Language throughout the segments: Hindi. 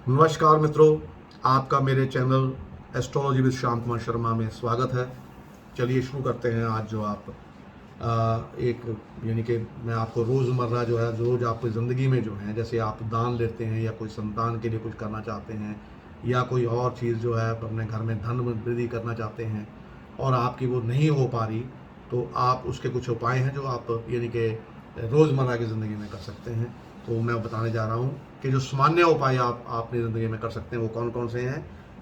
नमस्कार मित्रों, आपका मेरे channel astrology with Shyam Kumar Sharma में स्वागत है। चलिए शुरू करते हैं। आज जो आप एक यानी कि मैं आपको रोज़मर्रा जो है रोज़ आपकी ज़िंदगी में जो है, जैसे आप दान लेते हैं या कोई संतान के लिए कुछ करना चाहते हैं या कोई और चीज़ जो है अपने घर में धन वृद्धि करना चाहते हैं और आपकी वो नहीं हो पा रही, तो आप उसके कुछ उपाय हैं जो आप यानी कि रोज़मर्रा की ज़िंदगी में कर सकते हैं। तो मैं बताने जा रहा हूँ कि जो सामान्य उपाय आप अपनी ज़िंदगी में कर सकते हैं वो कौन कौन से हैं।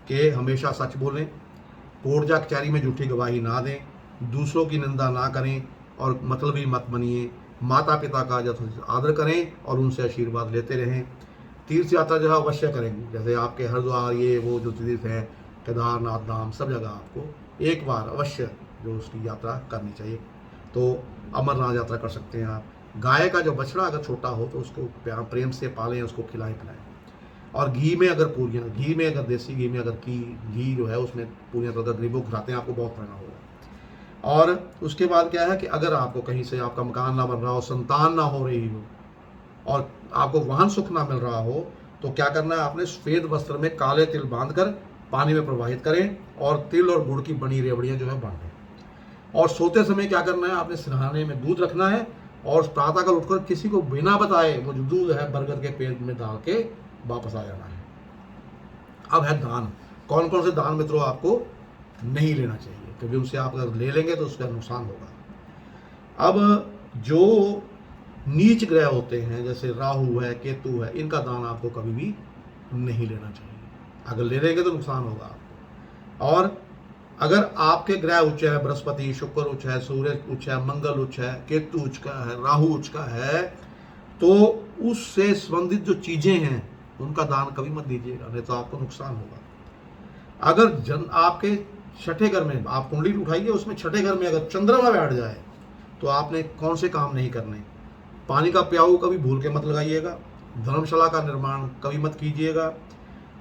कि हमेशा सच बोलें, कोर्ट या कचहरी में झूठी गवाही ना दें, दूसरों की निंदा ना करें और मतलबी मत बनिए, माता पिता का यथोचित आदर करें और उनसे आशीर्वाद लेते रहें। तीर्थ यात्रा जो है अवश्य करें, जैसे आपके हरिद्वार ये वो जो तीर्थ हैं, केदारनाथ धाम, सब जगह आपको एक बार अवश्य जो उसकी यात्रा करनी चाहिए। तो अमरनाथ यात्रा कर सकते हैं आप। गाय का जो बछड़ा अगर छोटा हो तो उसको प्रेम से पालें, उसको खिलाएं पिलाएं। और घी में अगर पूरियाँ, घी में अगर देसी घी में अगर घी जो है उसमें पूरियाँ तो अगर गरीबों को खिलाते हैं आपको बहुत फायदा होगा। और उसके बाद क्या है कि अगर आपको कहीं से आपका मकान ना बन रहा हो, संतान ना हो रही हो और आपको वाहन सुख ना मिल रहा हो, तो क्या करना है, आपने सफ़ेद वस्त्र में काले तिल बांधकर पानी में प्रवाहित करें और तिल और गुड़ की बनी रेवड़ियाँ जो है बांटें। और सोते समय क्या करना है, आपने सिरहाने में दूध रखना है और प्रातःकाल उठकर किसी को बिना बताए वो जो दूध है बरगद के पेड़ में डाल के वापस आ जाना है। अब है दान। कौन कौन से दान मित्रों आपको नहीं लेना चाहिए, क्योंकि उनसे आप अगर ले लेंगे तो उसका नुकसान होगा। अब जो नीच ग्रह होते हैं जैसे राहु है, केतु है, इनका दान आपको कभी भी नहीं लेना चाहिए। अगर ले लेंगे तो नुकसान होगा आपको। और अगर आपके ग्रह उच्च है, बृहस्पति, शुक्र उच्च है, सूर्य उच्च है, मंगल उच्च है, केतु उच्च का है, राहु उच्च का है, तो उससे संबंधित जो चीजें हैं उनका दान कभी मत दीजिएगा, नहीं तो आपको नुकसान होगा। अगर आपके छठे घर में, आप कुंडली उठाइए, उसमें छठे घर में अगर चंद्रमा बैठ जाए तो आपने कौन से काम नहीं करने। पानी का प्याऊ कभी भूल के मत लगाइएगा, धर्मशाला का निर्माण कभी मत कीजिएगा,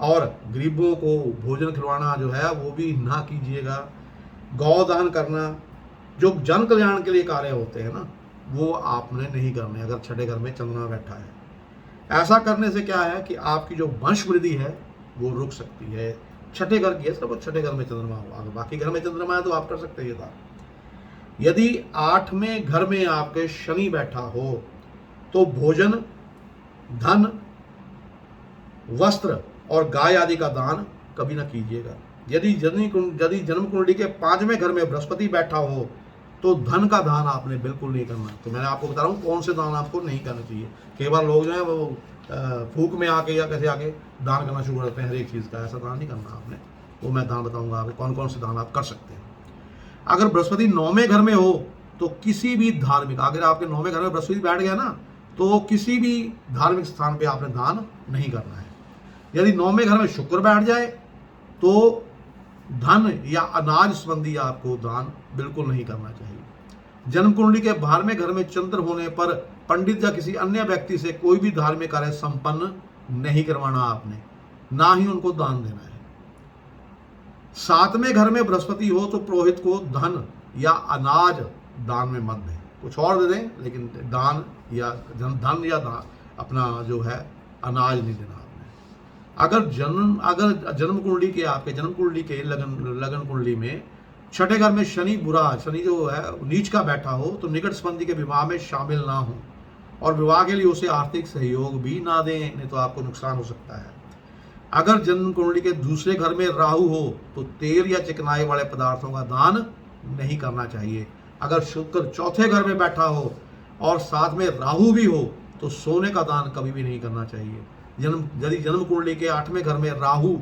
और गरीबों को भोजन खिलवाना जो है वो भी ना कीजिएगा। गौदान करना, जो जन कल्याण के लिए कार्य होते हैं ना, वो आपने नहीं करने अगर छठे घर में चंद्रमा बैठा है। ऐसा करने से क्या है कि आपकी जो वंश वृद्धि है वो रुक सकती है। छठे घर की है, सिर्फ छठे घर में चंद्रमा हो, अगर बाकी घर में चंद्रमा है तो आप कर सकते हैं ये था। यदि 8वें घर में आपके शनि बैठा हो तो भोजन, धन, वस्त्र और गाय आदि का दान कभी ना कीजिएगा। यदि जन्म कुंडली के 5वें घर में बृहस्पति बैठा हो तो धन का दान आपने बिल्कुल नहीं करना। तो मैंने आपको बता रहा हूँ कौन से दान आपको नहीं करना चाहिए। कई बार लोग जो है वो फूक में आके या कैसे आके दान करना शुरू करते हैं हर एक चीज़ का। ऐसा दान नहीं करना आपने। वो मैं दान बताऊंगा आपको कौन कौन से दान आप कर सकते हैं। अगर बृहस्पति 9वें घर में हो तो किसी भी धार्मिक, अगर आपके 9वें घर में बृहस्पति बैठ गया ना, तो किसी भी धार्मिक स्थान पे आपने दान नहीं करना है। यदि 9वें घर में शुक्र बैठ जाए तो धन या अनाज संबंधी आपको दान बिल्कुल नहीं करना चाहिए। जन्म कुंडली के 12वें घर में चंद्र होने पर पंडित या किसी अन्य व्यक्ति से कोई भी धार्मिक कार्य संपन्न नहीं करवाना आपने, ना ही उनको दान देना है। 7वें घर में बृहस्पति हो तो पुरोहित को धन या अनाज दान में मत दें, कुछ और दे दें लेकिन दान या धन या अपना जो है अनाज नहीं देना आपने। अगर जन्म कुंडली के, आपके जन्म कुंडली के लगन कुंडली में छठे घर में शनि बुरा, शनि जो है नीच का बैठा हो तो निकट संबंधी के विवाह में शामिल ना हो और विवाह के लिए उसे आर्थिक सहयोग भी ना दें, नहीं तो आपको नुकसान हो सकता है। अगर जन्म कुंडली के दूसरे घर में राहु हो तो तेल या चिकनाई वाले पदार्थों का दान नहीं करना चाहिए। अगर शुक्र चौथे घर में बैठा हो और साथ में राहु भी हो तो सोने का दान कभी भी नहीं करना चाहिए। यदि जन्म कुंडली के 8वें घर में राहु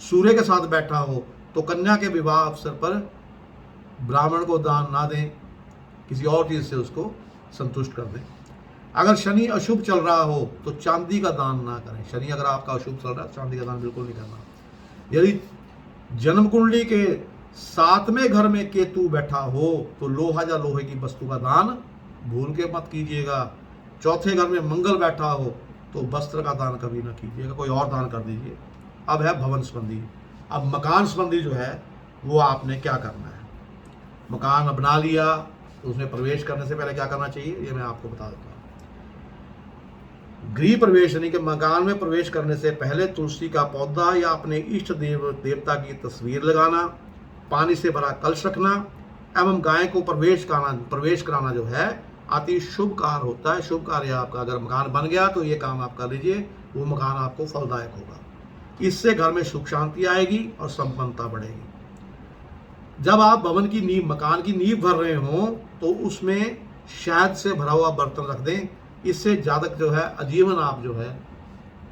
सूर्य के साथ बैठा हो तो कन्या के विवाह अवसर पर ब्राह्मण को दान ना दें, किसी और चीज से उसको संतुष्ट कर दें। अगर शनि अशुभ चल रहा हो तो चांदी का दान ना करें। शनि अगर आपका अशुभ चल रहा है, चांदी का दान बिल्कुल नहीं करना। यदि जन्म कुंडली के 7वें घर में केतु बैठा हो तो लोहा या लोहे की वस्तु का दान भूल के मत कीजिएगा। चौथे घर में मंगल बैठा हो तो वस्त्र का दान कभी ना कीजिएगा, कोई और दान कर दीजिए। अब है भवन संबंधी। अब मकान संबंधी जो है वो आपने क्या करना है। मकान बना लिया तो उसमें प्रवेश करने से पहले क्या करना चाहिए ये मैं आपको बता देता हूँ। गृह प्रवेश यानी कि मकान में प्रवेश करने से पहले तुलसी का पौधा या अपने इष्ट देवता की तस्वीर लगाना, पानी से भरा कलश रखना एवं गाय को प्रवेश कराना जो है अति शुभ कार्य होता है। शुभ कार्य आपका अगर मकान बन गया तो ये काम आप कर लीजिए, वो मकान आपको फलदायक होगा। इससे घर में सुख शांति आएगी और संपन्नता बढ़ेगी। जब आप भवन की नींव, मकान की नींव भर रहे हो तो उसमें शहद से भरा हुआ बर्तन रख दें। इससे जातक जो है आजीवन आप जो है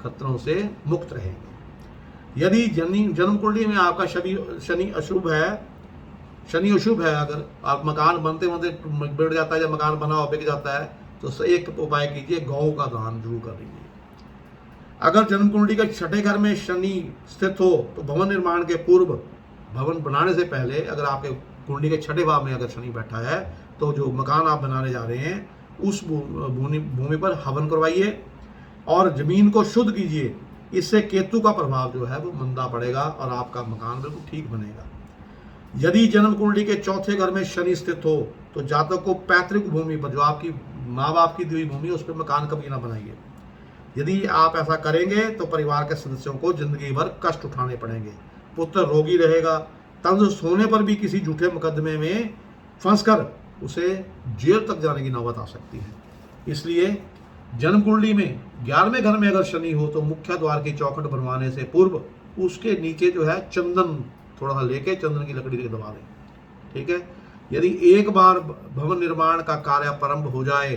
खतरों से मुक्त रहेंगे। यदि जन्म कुंडली में आपका शनि अशुभ है, अगर आप मकान बनते बिगड़ जाता है, जब मकान बना हो बिक जाता है, तो एक उपाय कीजिए, गौ का दान जरूर कर लीजिए। अगर जन्म कुंडली के छठे घर में शनि स्थित हो तो भवन निर्माण के पूर्व, भवन बनाने से पहले अगर आपके कुंडली के छठे भाव में अगर शनि बैठा है तो जो मकान आप बनाने जा रहे हैं उस भूमि पर हवन करवाइए और जमीन को शुद्ध कीजिए। इससे केतु का प्रभाव जो है वो मंदा पड़ेगा और आपका मकान बिल्कुल ठीक बनेगा। यदि जन्म कुंडली के चौथे घर में शनि स्थित हो तो जातक को पैतृक भूमि पर, जो आपकी माँ बाप की दी हुई भूमि, उस पर मकान कभी ना बनाइए। यदि आप ऐसा करेंगे तो परिवार के सदस्यों को जिंदगी भर कष्ट उठाने पड़ेंगे। पुत्र रोगी रहेगा, तंदुरुस्त होने पर भी किसी झूठे मुकदमे में फंसकर उसे जेल तक जाने की नौबत आ सकती है। इसलिए जन्म कुंडली में 11वें घर में अगर शनि हो तो मुख्य द्वार की चौखट बनवाने से पूर्व उसके नीचे जो है चंदन थोड़ा सा लेके चंदन की लकड़ी से दबा दें। ठीक है। यदि एक बार भवन निर्माण का कार्य प्रारंभ हो जाए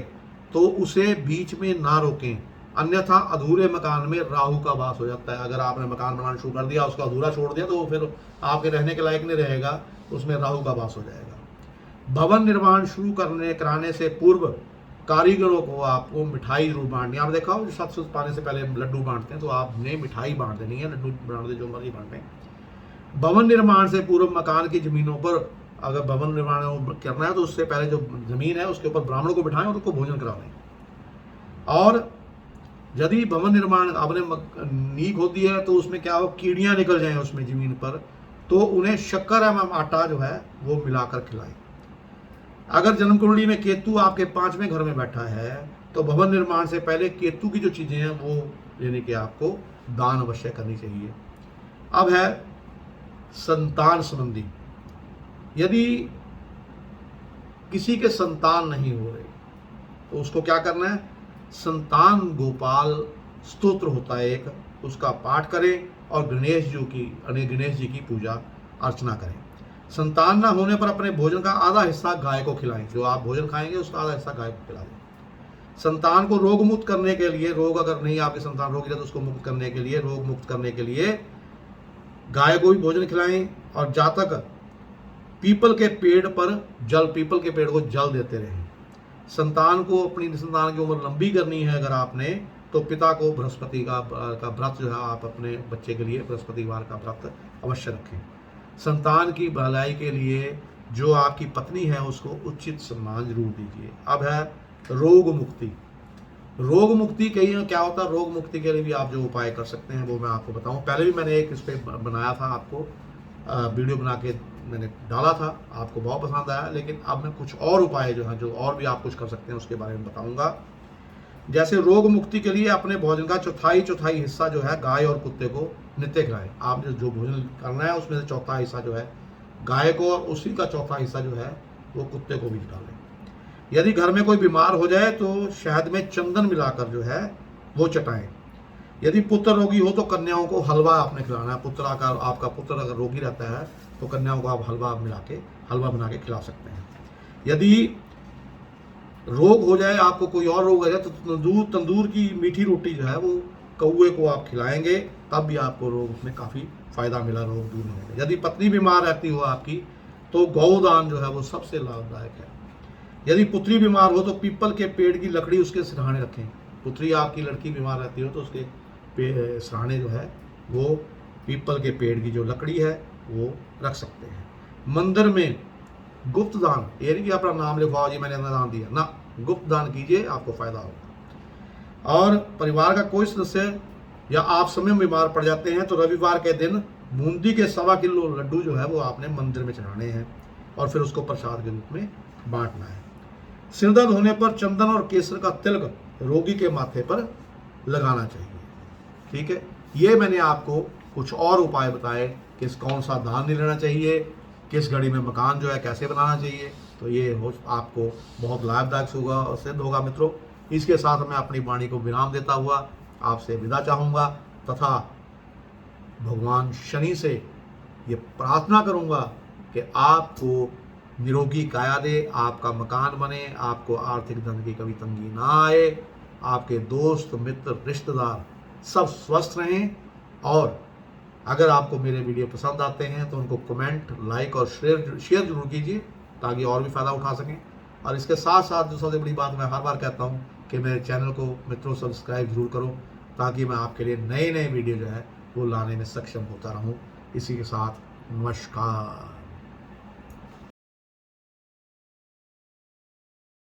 तो उसे बीच में ना रोकें, अन्यथा अधूरे मकान में राहु का वास हो जाता है। अगर आपने मकान बनाना शुरू कर दिया, उसको अधूरा छोड़ दिया, तो फिर आपके रहने के लायक नहीं रहेगा, उसमें राहु का वास हो जाएगा। भवन निर्माण शुरू कराने से पूर्व कारीगरों को आपको मिठाई जरूर बांटनी है। आप देखा हो, सत सुत पाने से पहले लड्डू बांटते हैं, तो आपने मिठाई बांट देनी है। लड्डू बांट दे, जो मर्जी बांटें। भवन निर्माण से पूर्व मकान की जमीनों पर अगर भवन निर्माण करना है तो उससे पहले जो जमीन है उसके ऊपर ब्राह्मणों को बिठाएं और उनको भोजन कराएं। और यदि भवन निर्माण आपने नींव होती है तो उसमें क्या हो, कीड़ियां निकल जाएं उसमें जमीन पर, तो उन्हें शक्कर एवं आटा जो है वो मिलाकर खिलाएं। अगर जन्म कुंडली में केतु आपके 5वें घर में बैठा है तो भवन निर्माण से पहले केतु की जो चीजें हैं वो यानी कि आपको दान अवश्य करनी चाहिए। अब है संतान संबंधी। यदि किसी के संतान नहीं हो रहे तो उसको क्या करना है, संतान गोपाल स्तोत्र होता है एक, उसका पाठ करें और गणेश जी की पूजा अर्चना करें। संतान ना होने पर अपने भोजन का आधा हिस्सा गाय को खिलाएं। जो आप भोजन खाएंगे उसका आधा हिस्सा गाय को खिला दें। संतान को रोग मुक्त करने के लिए, रोग अगर नहीं आपकी संतान रोगी है तो उसको मुक्त करने के लिए, रोग मुक्त करने के लिए गाय को भी भोजन खिलाएं। और जातक पीपल के पेड़ को जल देते रहें। संतान को, अपनी संतान की उम्र लंबी करनी है अगर आपने, तो पिता को बृहस्पति का व्रत जो है आप अपने बच्चे के लिए बृहस्पतिवार का व्रत अवश्य रखें। संतान की भलाई के लिए जो आपकी पत्नी है उसको उचित सम्मान जरूर दीजिए। अब है रोग मुक्ति। रोग मुक्ति क्या होता है, रोग मुक्ति के लिए भी आप जो उपाय कर सकते हैं वो मैं आपको बताऊं। पहले भी मैंने एक इस पर बनाया था, आपको वीडियो बना के मैंने डाला था, आपको बहुत पसंद आया। लेकिन अब मैं कुछ और उपाय जो हैं, जो और भी आप कुछ कर सकते हैं उसके बारे में बताऊंगा। जैसे रोग मुक्ति के लिए अपने भोजन का चौथाई हिस्सा जो है गाय और कुत्ते को नित्य खिलाएं। आप जो भोजन करना है उसमें से चौथा हिस्सा जो है गाय को और उसी का चौथा हिस्सा जो है वो कुत्ते को भी डालें। यदि घर में कोई बीमार हो जाए तो शहद में चंदन मिलाकर जो है वो चटाएं। यदि पुत्र रोगी हो तो कन्याओं को हलवा आपने खिलाना है। आपका पुत्र अगर रोगी रहता है तो कन्याओं को आप हलवा बना के खिला सकते हैं। यदि रोग हो जाए, आपको कोई और रोग हो जाए, तो तंदूर की मीठी रोटी जो है वो कौए को आप खिलाएंगे, तब भी आपको रोग में काफ़ी फायदा मिला, रोग दूर होगा। यदि पत्नी बीमार रहती हो आपकी तो गौदान जो है वो सबसे लाभदायक है। यदि पुत्री बीमार हो तो पीपल के पेड़ की लकड़ी उसके सिरहाने रखें। पुत्री आपकी लड़की बीमार रहती हो तो उसके सिरहाने जो है वो पीपल के पेड़ की जो लकड़ी है वो रख सकते हैं। मंदिर में गुप्त दान, ये नहीं कि अपना नाम लिखवाओ जी मैंने दान दिया ना, गुप्त दान कीजिए, आपको फायदा होगा। और परिवार का कोई सदस्य या आप स्वयं बीमार पड़ जाते हैं तो रविवार के दिन बूंदी के 1.25 किलो लड्डू जो है वो आपने मंदिर में चढ़ाने हैं और फिर उसको प्रसाद के रूप में बांटना है। सिरदर्द होने पर चंदन और केसर का तिलक रोगी के माथे पर लगाना चाहिए। ठीक है, ये मैंने आपको कुछ और उपाय बताए, किस कौन सा धान्य लेना चाहिए, किस घड़ी में मकान जो है कैसे बनाना चाहिए, तो ये हो आपको बहुत लाभदायक होगा और सिद्ध होगा मित्रों। इसके साथ मैं अपनी वाणी को विराम देता हुआ आपसे विदा चाहूँगा तथा भगवान शनि से ये प्रार्थना करूँगा कि आपको निरोगी काया दे, आपका मकान बने, आपको आर्थिक धन की कभी तंगी ना आए, आपके दोस्त मित्र रिश्तेदार सब स्वस्थ रहें। और अगर आपको मेरे वीडियो पसंद आते हैं तो उनको कमेंट, लाइक और शेयर जरूर कीजिए ताकि और भी फ़ायदा उठा सकें। और इसके साथ साथ जो सबसे बड़ी बात मैं हर बार कहता हूँ कि मेरे चैनल को मित्रों सब्सक्राइब जरूर करो ताकि मैं आपके लिए नए नए वीडियो जो है वो लाने में सक्षम होता रहूँ। इसी के साथ नमस्कार।